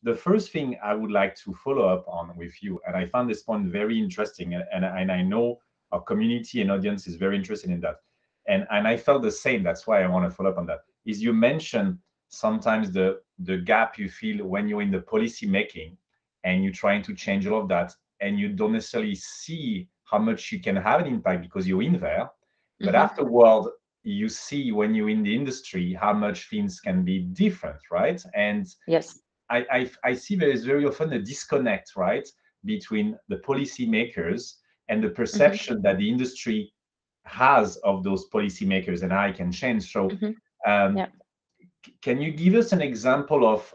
The first thing I would like to follow up on with you, and I found this point very interesting, and I know our community and audience is very interested in that. And I felt the same. That's why I want to follow up on that. Is you mentioned sometimes the gap you feel when you're in the policy making and you're trying to change all of that, and you don't necessarily see how much you can have an impact because you're in there. But afterward, you see when you're in the industry how much things can be different, right? And yes, I see there is very often a disconnect, right, between the policymakers and the perception that the industry has of those policymakers and how it can change. So, yeah. can you give us an example of,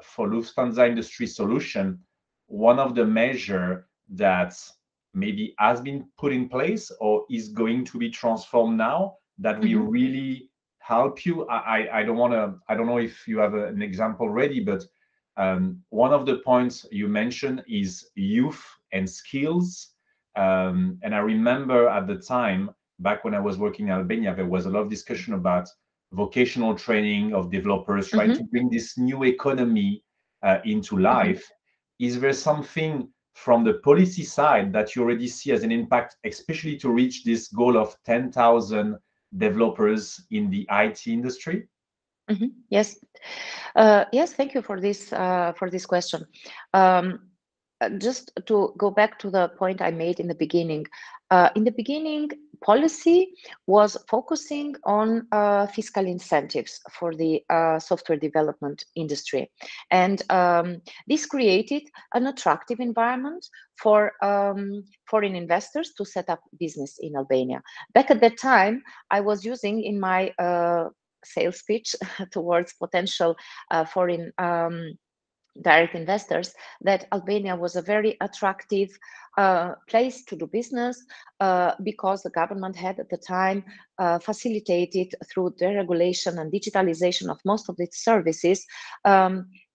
for Lufthansa Industry Solution, one of the measure that maybe has been put in place or is going to be transformed now that will really help you? I don't want to, I don't know if you have an example ready, but one of the points you mentioned is youth and skills. And I remember at the time, back when I was working in Albania, there was a lot of discussion about vocational training of developers, trying to bring this new economy into life. Is there something from the policy side that you already see as an impact, especially to reach this goal of 10,000 developers in the IT industry? Yes, yes. Thank you for this question. Just to go back to the point I made in the beginning. Policy was focusing on fiscal incentives for the software development industry, and this created an attractive environment for foreign investors to set up business in Albania. Back at that time, I was using in my sales pitch towards potential foreign direct investors that Albania was a very attractive place to do business because the government had at the time facilitated through deregulation and digitalization of most of its services.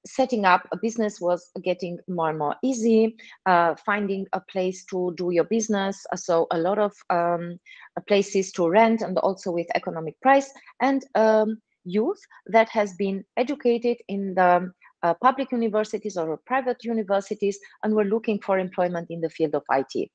Setting up a business was getting more and more easy, finding a place to do your business, so a lot of places to rent, and also with economic price, and youth that has been educated in the public universities or private universities and were looking for employment in the field of IT.